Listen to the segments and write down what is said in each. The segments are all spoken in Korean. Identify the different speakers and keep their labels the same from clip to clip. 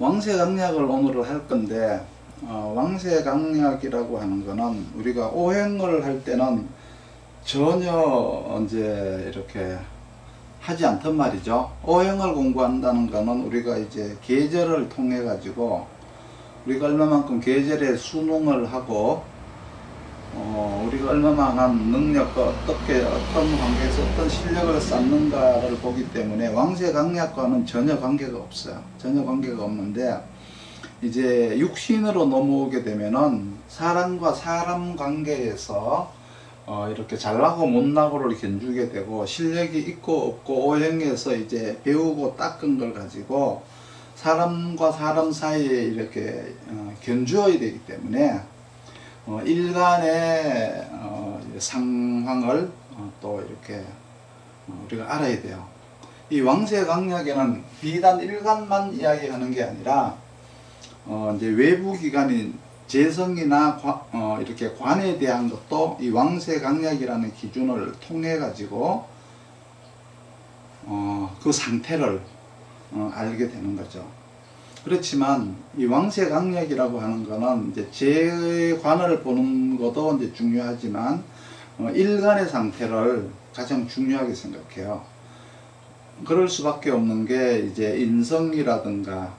Speaker 1: 왕세강약을 오늘 할 건데, 왕세강약이라고 하는 거는 우리가 오행을 할 때는 전혀 이제 이렇게 하지 않던 말이죠. 오행을 공부한다는 거는 우리가 이제 계절을 통해 가지고 우리가 얼마만큼 계절에 순응을 하고 우리가 얼마만한 능력과 어떻게 어떤 관계에서 어떤 실력을 쌓는가를 보기 때문에 왕세강약과는 전혀 관계가 없어요. 전혀 관계가 없는데, 이제 육신으로 넘어오게 되면은 사람과 사람 관계에서 이렇게 잘나고 못나고를 견주게 되고, 실력이 있고 없고 오행에서 이제 배우고 닦은 걸 가지고 사람과 사람 사이에 이렇게 견주어야 되기 때문에 일간의 상황을 또 이렇게 우리가 알아야 돼요. 이 왕세강약에는 비단 일간만 이야기하는 게 아니라 이제 외부 기관인 재성이나 이렇게 관에 대한 것도 이 왕세강약이라는 기준을 통해 가지고 그 상태를 알게 되는 거죠. 그렇지만 이 왕세강약이라고 하는 거는 이제 재관을 보는 것도 이제 중요하지만 일간의 상태를 가장 중요하게 생각해요. 그럴 수밖에 없는 게 이제 인성이라든가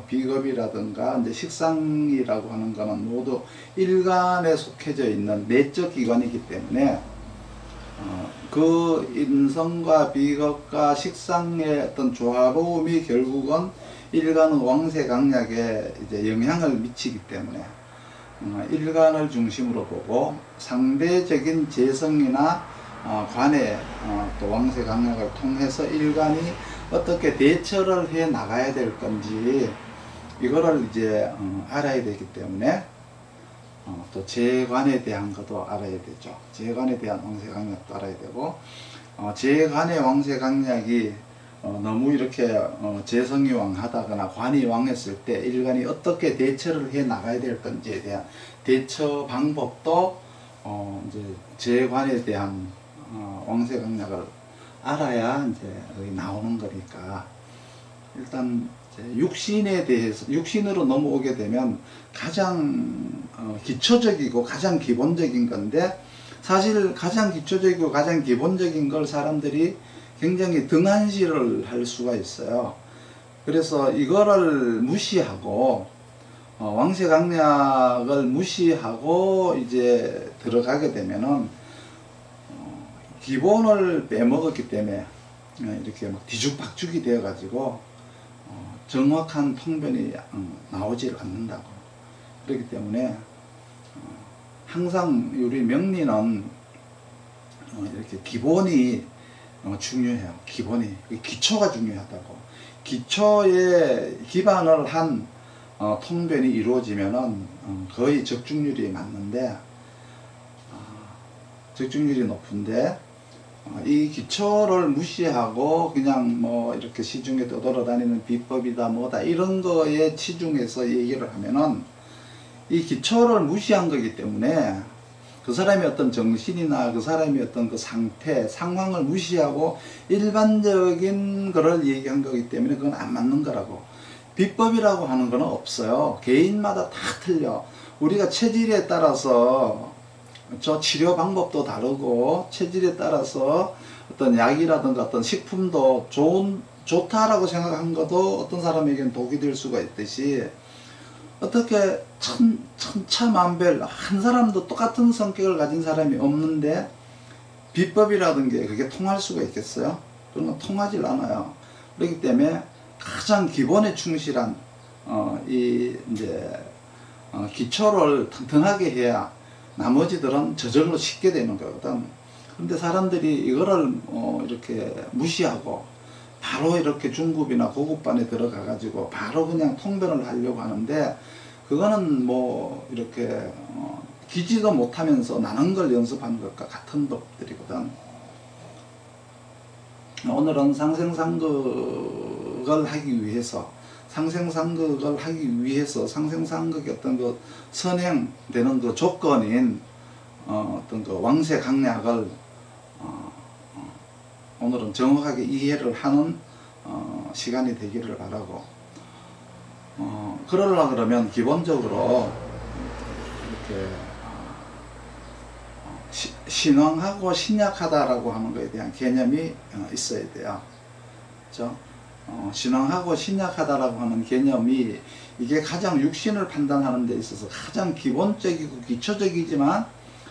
Speaker 1: 비겁이라든가 이제 식상이라고 하는 거는 모두 일간에 속해져 있는 내적 기관이기 때문에 그 인성과 비겁과 식상의 어떤 조화로움이 결국은 일간의 왕세강약에 이제 영향을 미치기 때문에 일간을 중심으로 보고 상대적인 재성이나 관의 또 왕세강약을 통해서 일간이 어떻게 대처를 해 나가야 될 건지 이거를 이제 알아야 되기 때문에 또 재관에 대한 것도 알아야 되죠. 재관에 대한 왕세강약도 알아야 되고, 재관의 왕세강약이 너무 이렇게 재성이 왕하다거나 관이 왕했을 때 일간이 어떻게 대처를 해 나가야 될 건지에 대한 대처 방법도 이제 재관에 대한 왕세강약을 알아야 이제 여기 나오는 거니까, 일단 육신에 대해서 육신으로 넘어오게 되면 가장 기초적이고 가장 기본적인 건데, 사실 가장 기초적이고 가장 기본적인 걸 사람들이 굉장히 등한시를 할 수가 있어요. 그래서 이거를 무시하고 왕세강약을 무시하고 이제 들어가게 되면은 기본을 빼먹었기 때문에 이렇게 막 뒤죽박죽이 되어 가지고 정확한 통변이 나오질 않는다고. 그렇기 때문에 항상 우리 명리는 이렇게 기본이 중요해요. 기본이, 기초가 중요하다고. 기초에 기반을 한 통변이 이루어지면은 거의 적중률이 맞는데, 적중률이 높은데 이 기초를 무시하고 그냥 뭐 이렇게 시중에 떠돌아다니는 비법이다 뭐다 이런 거에 치중해서 얘기를 하면은 이 기초를 무시한 거기 때문에 그 사람의 어떤 정신이나 그 사람의 어떤 그 상태, 상황을 무시하고 일반적인 거를 얘기한 거기 때문에 그건 안 맞는 거라고. 비법이라고 하는 거는 없어요. 개인마다 다 틀려. 우리가 체질에 따라서 저 치료 방법도 다르고, 체질에 따라서 어떤 약이라든가 어떤 식품도 좋다라고 생각한 것도 어떤 사람에게는 독이 될 수가 있듯이, 어떻게 천차만별 한 사람도 똑같은 성격을 가진 사람이 없는데 비법이라든 게 그게 통할 수가 있겠어요? 그런 건 통하질 않아요. 그렇기 때문에 가장 기본에 충실한 이제 기초를 튼튼하게 해야 나머지들은 저절로 쉽게 되는 거거든. 그런데 사람들이 이거를 이렇게 무시하고 바로 이렇게 중급이나 고급반에 들어가 가지고 바로 그냥 통변을 하려고 하는데, 그거는 뭐 이렇게 기지도 못하면서 나는 걸 연습하는 것과 같은 법들이거든. 오늘은 상생상극을 하기 위해서 상생상극의 어떤 그 선행되는 그 조건인 어떤 그 왕세강약을 오늘은 정확하게 이해를 하는 시간이 되기를 바라고, 그러려 그러면 기본적으로 이렇게 신왕하고 신약하다라고 하는 것에 대한 개념이 있어야 돼요. 그렇죠? 신왕하고 신약하다라고 하는 개념이 이게 가장 육신을 판단하는 데 있어서 가장 기본적이고 기초적이지만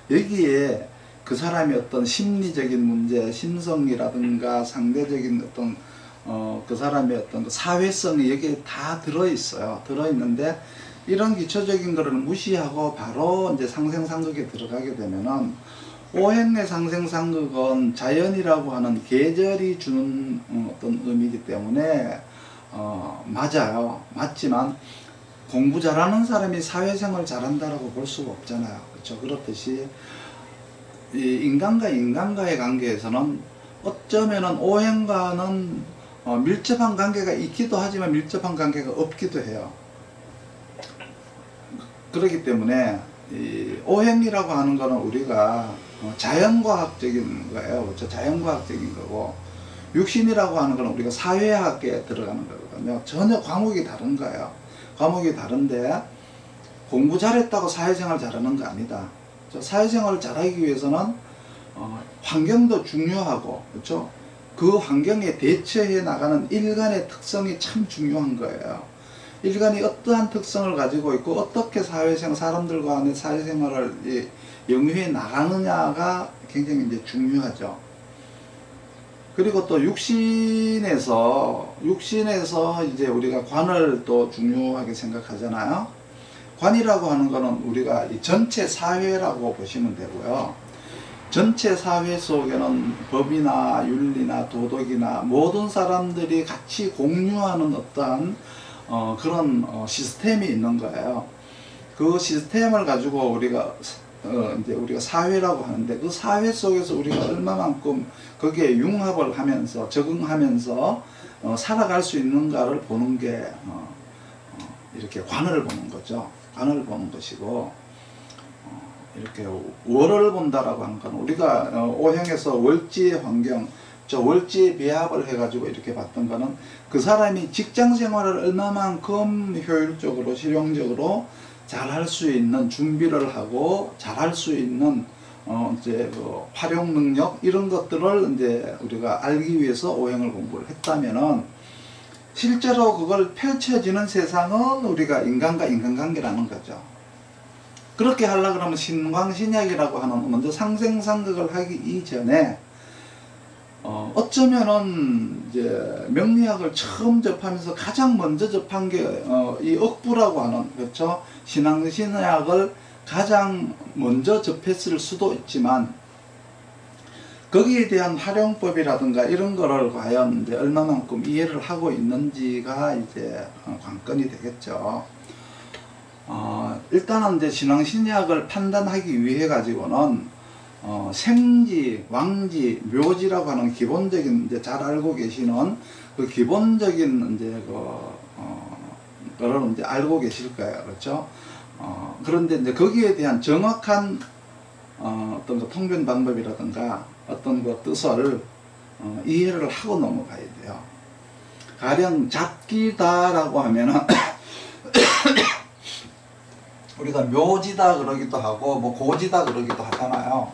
Speaker 1: 여기에 그 사람의 어떤 심리적인 문제, 심성이라든가 상대적인 어떤 그 사람의 어떤 그 사회성이 여기에 다 들어있어요. 들어있는데 이런 기초적인 거를 무시하고 바로 이제 상생상극에 들어가게 되면은 오행의 상생상극은 자연이라고 하는 계절이 주는 어떤 의미이기 때문에 맞아요. 맞지만 공부 잘하는 사람이 사회생활 잘한다라고 볼 수가 없잖아요. 그렇죠? 그렇듯이 이 인간과 인간과의 관계에서는 어쩌면은 오행과는 밀접한 관계가 있기도 하지만 밀접한 관계가 없기도 해요. 그렇기 때문에 이 오행이라고 하는 거는 우리가 자연과학적인 거예요. 그렇죠? 자연과학적인 거고, 육신이라고 하는 거는 우리가 사회학에 들어가는 거거든요. 전혀 과목이 다른 거예요. 과목이 다른데 공부 잘했다고 사회생활 잘하는 거 아니다. 사회생활을 잘하기 위해서는 환경도 중요하고, 그렇죠? 그 환경에 대처해 나가는 일간의 특성이 참 중요한 거예요. 일간이 어떠한 특성을 가지고 있고 어떻게 사람들과 간의 사회생활을 영위해 나가느냐가 굉장히 이제 중요하죠. 그리고 또 육신에서 이제 우리가 관을 또 중요하게 생각하잖아요. 관이라고 하는 거는 우리가 이 전체 사회라고 보시면 되고요. 전체 사회 속에는 법이나 윤리나 도덕이나 모든 사람들이 같이 공유하는 어떠한 그런 시스템이 있는 거예요. 그 시스템을 가지고 우리가 이제 우리가 사회라고 하는데, 그 사회 속에서 우리가 얼마만큼 거기에 융합을 하면서 적응하면서 살아갈 수 있는가를 보는 게 이렇게 관을 보는 거죠. 관을 보는 것이고, 이렇게 월을 본다라고 하는 건 우리가 오행에서 월지의 환경, 저 월지의 배합을 해가지고 이렇게 봤던 거는 그 사람이 직장 생활을 얼마만큼 효율적으로 실용적으로 잘 할 수 있는 준비를 하고 잘 할 수 있는 이제 그 활용 능력, 이런 것들을 이제 우리가 알기 위해서 오행을 공부를 했다면은 실제로 그걸 펼쳐지는 세상은 우리가 인간과 인간관계라는 거죠. 그렇게 하려고 그러면 신광신약이라고 하는 먼저 상생상극을 하기 이전에 어쩌면은 이제 명리학을 처음 접하면서 가장 먼저 접한 게 이 억부라고 하는, 그렇죠? 신앙신약을 가장 먼저 접했을 수도 있지만 거기에 대한 활용법이라든가 이런 거를 과연 이제 얼마만큼 이해를 하고 있는지가 이제 관건이 되겠죠. 일단은 이제 신앙신약을 판단하기 위해 가지고는 생지, 왕지, 묘지라고 하는 기본적인, 이제 잘 알고 계시는 그 기본적인 이제 거를 이제 알고 계실 거예요. 그렇죠? 그런데 이제 거기에 대한 정확한 어떤 그 통변 방법이라든가 어떤 그 뜻을 이해를 하고 넘어가야 돼요. 가령 잡기다라고 하면은 우리가 묘지다 그러기도 하고 뭐 고지다 그러기도 하잖아요.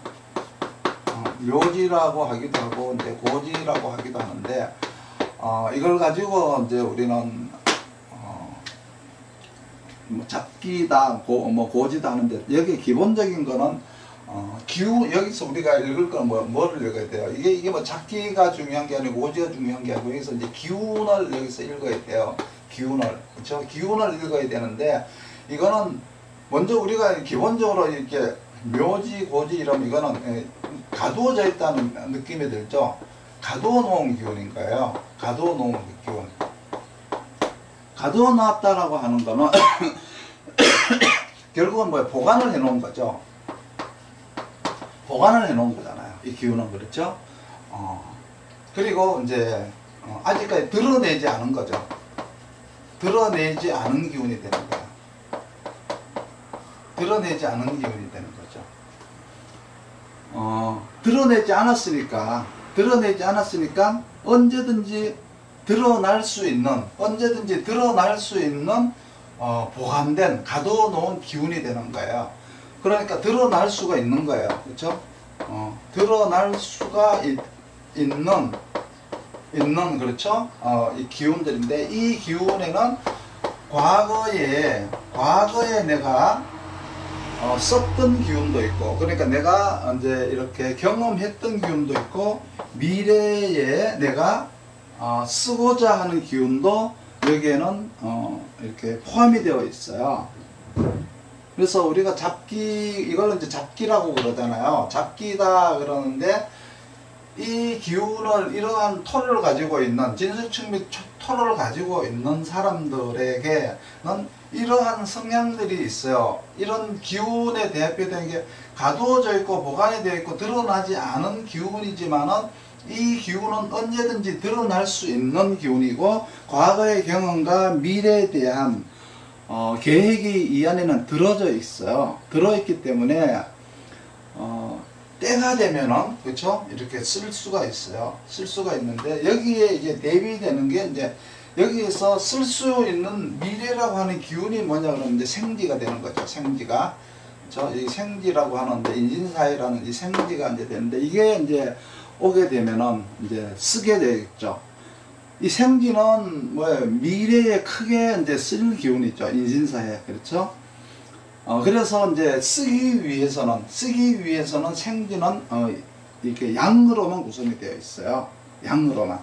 Speaker 1: 묘지라고 하기도 하고 이제 고지라고 하기도 하는데 이걸 가지고 이제 우리는 뭐 잡기다 뭐 고지다 하는데, 여기 기본적인 거는 기운, 여기서 우리가 읽을 건 뭐를 읽어야 돼요? 이게 뭐 잡기가 중요한 게 아니고 고지가 중요한 게 아니고 여기서 이제 기운을 여기서 읽어야 돼요. 기운을, 그렇죠? 기운을 읽어야 되는데, 이거는 먼저 우리가 기본적으로 이렇게 묘지, 고지 이러면 이거는 가두어져 있다는 느낌이 들죠. 가두어 놓은 기운인 거예요. 가두어 놓은 기운. 가두어 놨다라고 하는 거는 결국은 뭐 보관을 해 놓은 거죠. 보관을 해 놓은 거잖아요. 이 기운은, 그렇죠? 그리고 이제 아직까지 드러내지 않은 거죠. 드러내지 않은 기운이 되는 거예요. 드러내지 않은 기운이 되는 거죠. 드러내지 않았으니까 언제든지 드러날 수 있는 보관된 가둬놓은 기운이 되는 거예요. 그러니까 드러날 수가 있는 거예요. 그렇죠? 드러날 수가 있는 그렇죠? 이 기운들인데, 이 기운에는 과거에 내가 썼던 기운도 있고, 그러니까 내가 이제 이렇게 경험했던 기운도 있고, 미래에 내가 쓰고자 하는 기운도 여기에는 이렇게 포함이 되어 있어요. 그래서 우리가 이걸 이제 잡기라고 그러잖아요. 잡기다 그러는데, 이 기운을, 이러한 토를 가지고 있는, 진술측 및 토를 가지고 있는 사람들에게는 이러한 성향들이 있어요. 이런 기운에 대표되는 게 가두어져 있고 보관이 되어 있고 드러나지 않은 기운이지만은, 이 기운은 언제든지 드러날 수 있는 기운이고, 과거의 경험과 미래에 대한 계획이 이 안에는 들어져 있어요. 들어있기 때문에 때가 되면은, 그렇죠? 이렇게 쓸 수가 있어요. 쓸 수가 있는데, 여기에 이제 대비되는 게, 이제 여기에서 쓸 수 있는 미래라고 하는 기운이 뭐냐 그러면 이제 생지가 되는 거죠. 생지가. 그렇죠? 이 생지라고 하는데, 인신사회라는 이 생지가 이제 되는데, 이게 이제 오게 되면은 이제 쓰게 되겠죠. 이 생지는 뭐예요? 미래에 크게 이제 쓸 기운이죠. 인신사회. 그렇죠? 그래서 이제 쓰기 위해서는 생지는 이렇게 양으로만 구성이 되어 있어요. 양으로만.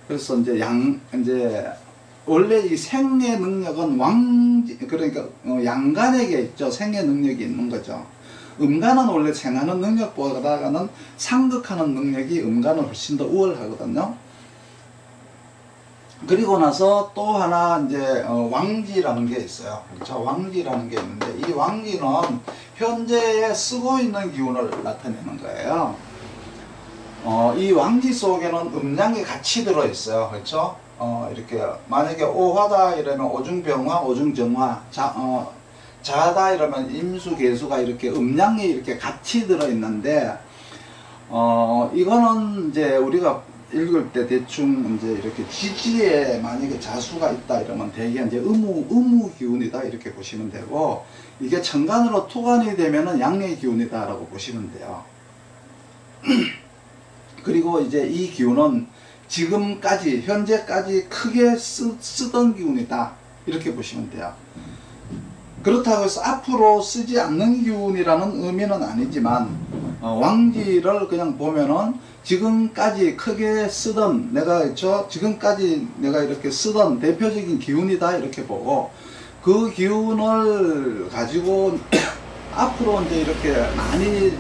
Speaker 1: 그래서 이제 원래 이 생의 능력은 그러니까 양간에게 있죠. 생의 능력이 있는 거죠. 음간은 원래 생하는 능력보다는 상극하는 능력이 음간은 훨씬 더 우월하거든요. 그리고 나서 또 하나 이제 왕지라는 게 있어요. 그렇죠? 왕지라는 게 있는데, 이 왕지는 현재에 쓰고 있는 기운을 나타내는 거예요. 이 왕지 속에는 음양이 같이 들어 있어요. 그렇죠? 이렇게 만약에 오화다 이러면 오중병화, 오중정화, 자다 이러면 임수, 개수가 이렇게 음양이 이렇게 같이 들어 있는데, 이거는 이제 우리가 읽을 때 대충 이제 이렇게 지지에 만약에 자수가 있다 이러면 대개 이제 의무 기운이다 이렇게 보시면 되고, 이게 천간으로 토간이 되면은 양의 기운이다 라고 보시면 돼요. 그리고 이제 이 기운은 지금까지 현재까지 크게 쓰던 기운이다 이렇게 보시면 돼요. 그렇다고 해서 앞으로 쓰지 않는 기운이라는 의미는 아니지만, 왕지를 그냥 보면은 지금까지 크게 쓰던, 지금까지 내가 이렇게 쓰던 대표적인 기운이다 이렇게 보고, 그 기운을 가지고 앞으로 이제 이렇게 많이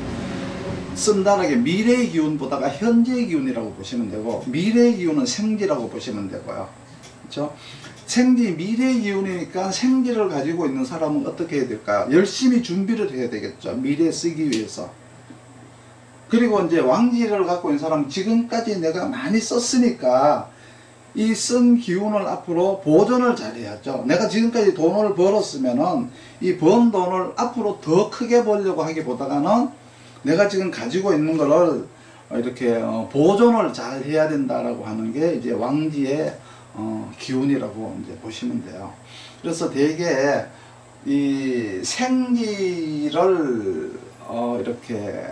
Speaker 1: 쓴다는 게 미래의 기운보다가 현재의 기운이라고 보시면 되고, 미래의 기운은 생지라고 보시면 되고요. 그렇죠? 생지, 미래의 기운이니까 생지를 가지고 있는 사람은 어떻게 해야 될까요? 열심히 준비를 해야 되겠죠. 미래에 쓰기 위해서. 그리고 이제 왕지를 갖고 있는 사람은 지금까지 내가 많이 썼으니까 이 쓴 기운을 앞으로 보존을 잘 해야죠. 내가 지금까지 돈을 벌었으면은 이 번 돈을 앞으로 더 크게 벌려고 하기보다는 내가 지금 가지고 있는 거를 이렇게 보존을 잘 해야 된다라고 하는 게 이제 왕지의 기운이라고 이제 보시면 돼요. 그래서 대개 이 생지를 이렇게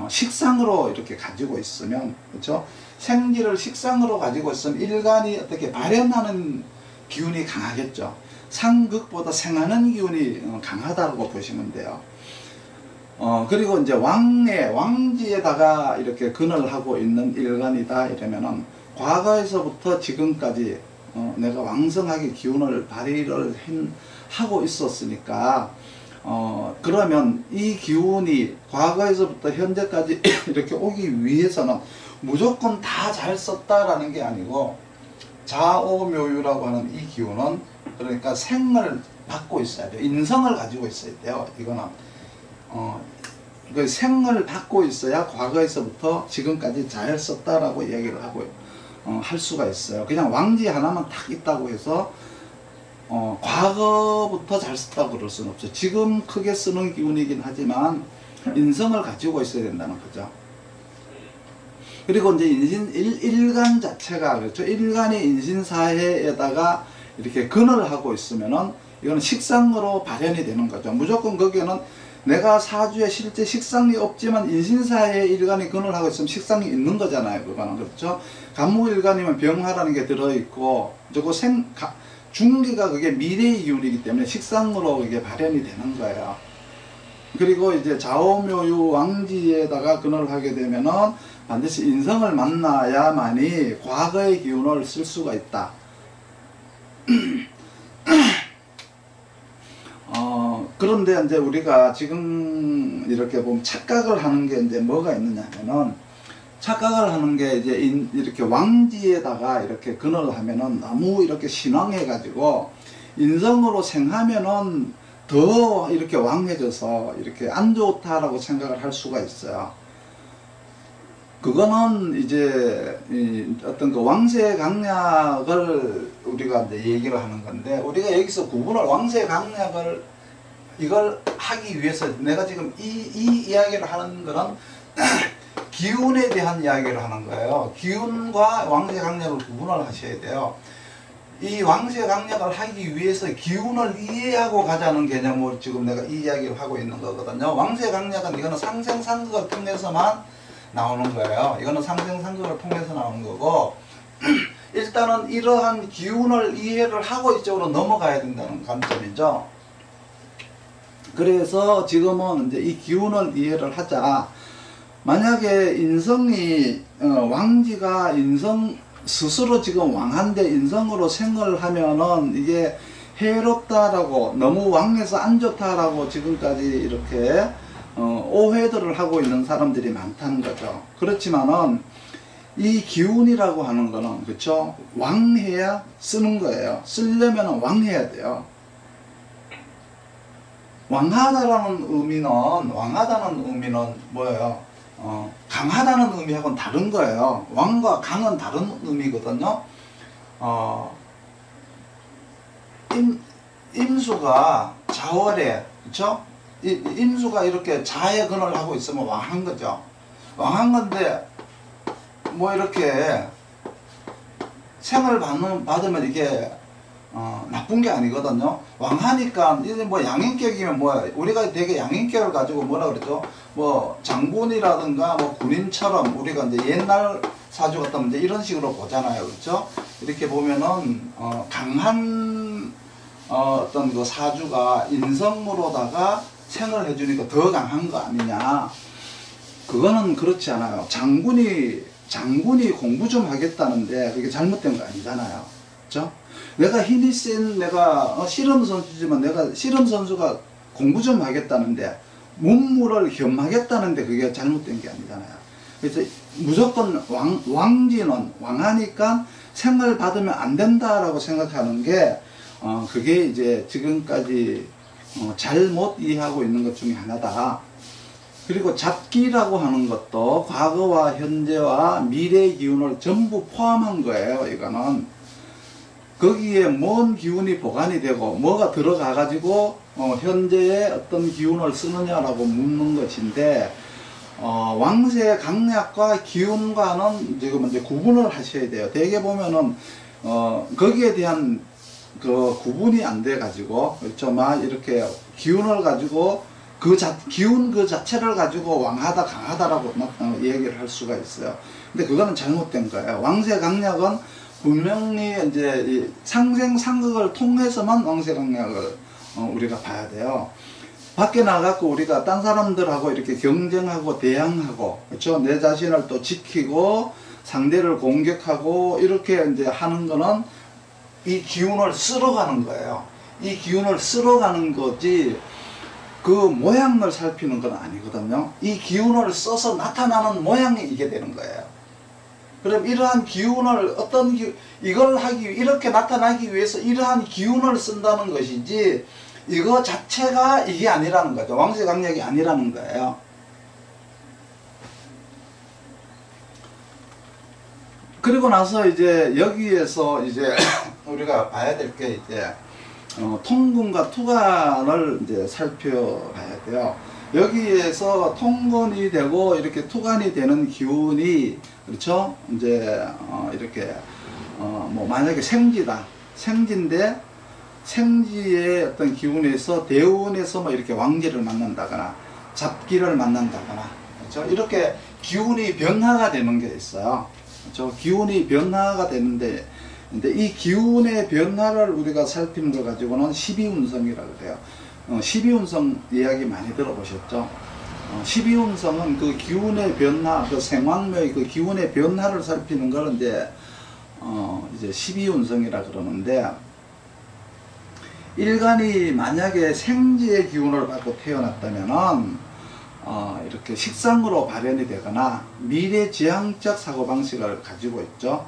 Speaker 1: 식상으로 이렇게 가지고 있으면, 그렇죠? 생지를 식상으로 가지고 있으면 일간이 어떻게 발현하는 기운이 강하겠죠. 상극보다 생하는 기운이 강하다고 보시면 돼요. 그리고 이제 왕지에다가 이렇게 근을 하고 있는 일간이다 이러면은 과거에서부터 지금까지 내가 왕성하게 기운을 발휘를 하고 있었으니까, 그러면 이 기운이 과거에서부터 현재까지 이렇게 오기 위해서는 무조건 다 잘 썼다라는 게 아니고, 자오묘유라고 하는 이 기운은 그러니까 생을 받고 있어야 돼요. 인성을 가지고 있어야 돼요. 이거는 그 생을 받고 있어야 과거에서부터 지금까지 잘 썼다라고 이야기를 하고 할 수가 있어요. 그냥 왕지 하나만 딱 있다고 해서 과거부터 잘 썼다고 그럴 수는 없죠. 지금 크게 쓰는 기운이긴 하지만 인성을 가지고 있어야 된다는 거죠. 그리고 이제 일간 자체가, 그렇죠. 일간이 인신사회에다가 이렇게 근을 하고 있으면은 이거는 식상으로 발현이 되는 거죠. 무조건 거기에는 내가 사주에 실제 식상이 없지만 인신사의 일간이 근을 하고 있으면 식상이 있는 거잖아요. 그거는. 그렇죠? 간목일간이면 병화라는 게 들어있고, 저거 중기가 그게 미래의 기운이기 때문에 식상으로 이게 발현이 되는 거예요. 그리고 이제 좌오묘유 왕지에다가 근을 하게 되면은 반드시 인성을 만나야만이 과거의 기운을 쓸 수가 있다. 그런데 이제 우리가 지금 이렇게 보면 착각을 하는 게 이제 뭐가 있느냐 하면은, 착각을 하는 게 이제 이렇게 왕지에다가 이렇게 근을 하면은 너무 이렇게 신왕해 가지고 인성으로 생하면은 더 이렇게 왕해져서 이렇게 안 좋다라고 생각을 할 수가 있어요. 그거는 이제 어떤 그 왕세 강약을 우리가 이제 얘기를 하는 건데, 우리가 여기서 구분을, 왕세 강약을 이걸 하기 위해서 내가 지금 이 이야기를 하는 거는 기운에 대한 이야기를 하는 거예요. 기운과 왕세 강약을 구분을 하셔야 돼요. 이 왕세 강약을 하기 위해서 기운을 이해하고 가자는 개념으로 지금 내가 이 이야기를 하고 있는 거거든요. 왕세 강약은 이거는 상생상극을 통해서만 나오는 거예요. 이거는 상생상극을 통해서 나오는 거고, 일단은 이러한 기운을 이해를 하고 이쪽으로 넘어가야 된다는 관점이죠. 그래서 지금은 이제 이 기운을 이해를 하자. 만약에 인성이 왕지가 인성 스스로 지금 왕한데 인성으로 생을 하면은 이게 해롭다라고, 너무 왕해서 안 좋다라고 지금까지 이렇게 오해들을 하고 있는 사람들이 많다는 거죠. 그렇지만은 이 기운이라고 하는 거는, 그쵸, 왕해야 쓰는 거예요. 쓰려면 왕해야 돼요. 왕하다는 의미는 뭐예요? 강하다는 의미하고는 다른 거예요. 왕과 강은 다른 의미거든요. 임수가 자월에, 그쵸? 임수가 이렇게 자의 근을 하고 있으면 왕한 거죠. 왕한 건데, 뭐 이렇게 생을 받으면 이게 나쁜 게 아니거든요. 왕하니까 이제 뭐 양인격이면 뭐야, 우리가 되게 양인격을 가지고 뭐라 그러죠? 뭐 장군이라든가 뭐 군인처럼 우리가 이제 옛날 사주 같으면 이제 이런 식으로 보잖아요. 그렇죠? 이렇게 보면은 강한 어떤 그 사주가 인성으로다가 생을 해주니까 더 강한 거 아니냐? 그거는 그렇지 않아요. 장군이 공부 좀 하겠다는데 그게 잘못된 거 아니잖아요. 그렇죠? 내가 힘이 센, 내가 씨름 선수지만 내가 씨름 선수가 공부 좀 하겠다는데 문무를 겸하겠다는데 그게 잘못된 게 아니잖아요. 그래서 무조건 왕지는 왕하니까 생을 받으면 안 된다라고 생각하는 게 그게 이제 지금까지 잘못 이해하고 있는 것 중에 하나다. 그리고 잡기라고 하는 것도 과거와 현재와 미래의 기운을 전부 포함한 거예요. 이거는 거기에 뭔 기운이 보관이 되고 뭐가 들어가 가지고 현재의 어떤 기운을 쓰느냐라고 묻는 것인데, 왕세 강약과 기운과는 지금 이제 구분을 하셔야 돼요. 대개 보면은 거기에 대한 그 구분이 안 돼 가지고, 그렇죠, 막 이렇게 기운을 가지고 기운 그 자체를 가지고 왕하다 강하다라고 얘기를 할 수가 있어요. 근데 그거는 잘못된 거예요. 왕세 강약은 분명히 이제 이 상생상극을 통해서만 왕세 강약을 우리가 봐야 돼요. 밖에 나가고 우리가 딴 사람들하고 이렇게 경쟁하고 대항하고, 그렇죠, 내 자신을 또 지키고 상대를 공격하고 이렇게 이제 하는 거는 이 기운을 쓸어가는 거예요. 이 기운을 쓸어가는 거지 그 모양을 살피는 건 아니거든요. 이 기운을 써서 나타나는 모양이 이게 되는 거예요. 그럼 이러한 기운을 이걸 이렇게 나타나기 위해서 이러한 기운을 쓴다는 것이지 이거 자체가 이게 아니라는 거죠. 왕세 강약이 아니라는 거예요. 그리고 나서 이제 여기에서 이제 우리가 봐야 될 게 이제 통근과 투간을 이제 살펴봐야 돼요. 여기에서 통근이 되고 이렇게 투간이 되는 기운이, 그렇죠? 이제 이렇게 뭐 만약에 생지다. 생지인데 생지의 어떤 기운에서 대운에서 뭐 이렇게 왕기를 만난다거나 잡기를 만난다거나 그렇죠? 이렇게 기운이 변화가 되는 게 있어요. 그렇죠? 기운이 변화가 되는데 근데 이 기운의 변화를 우리가 살피는 걸 가지고는 12운성이라고 그래요. 12운성 이야기 많이 들어보셨죠? 12운성은 그 기운의 변화, 그 생황묘의 그 기운의 변화를 살피는 걸 이제 12운성이라 그러는데, 일간이 만약에 생지의 기운을 받고 태어났다면은 이렇게 식상으로 발현이 되거나 미래지향적 사고방식을 가지고 있죠.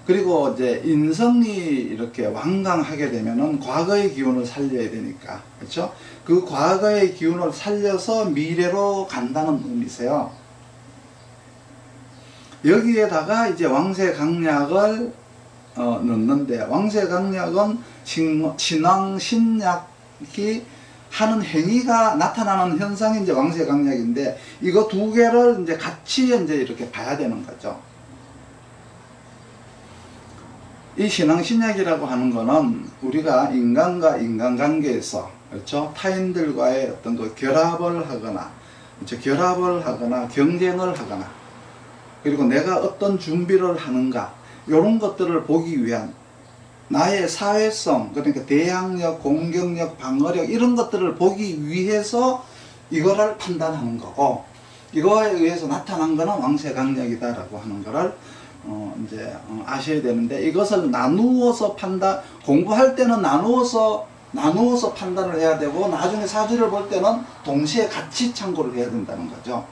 Speaker 1: 그리고 이제 인성이 이렇게 완강하게 되면은 과거의 기운을 살려야 되니까, 그렇죠? 그 과거의 기운을 살려서 미래로 간다는 의미세요. 여기에다가 이제 왕세강약을 넣는데, 왕세강약은 신왕 신약이 하는 행위가 나타나는 현상이 이제 왕세강약인데, 이거 두 개를 이제 같이 이제 이렇게 봐야 되는 거죠. 이 신앙신약이라고 하는 거는 우리가 인간과 인간관계에서, 그렇죠? 타인들과의 어떤 그 결합을 하거나, 그렇죠? 결합을 하거나 경쟁을 하거나, 그리고 내가 어떤 준비를 하는가, 이런 것들을 보기 위한 나의 사회성, 그러니까 대항력, 공격력, 방어력, 이런 것들을 보기 위해서 이거를 판단하는 거고, 이거에 의해서 나타난 거는 왕세강약이다라고 하는 거를 이제 아셔야 되는데, 이것을 나누어서 공부할 때는 나누어서 판단을 해야 되고, 나중에 사주를 볼 때는 동시에 같이 참고를 해야 된다는 거죠.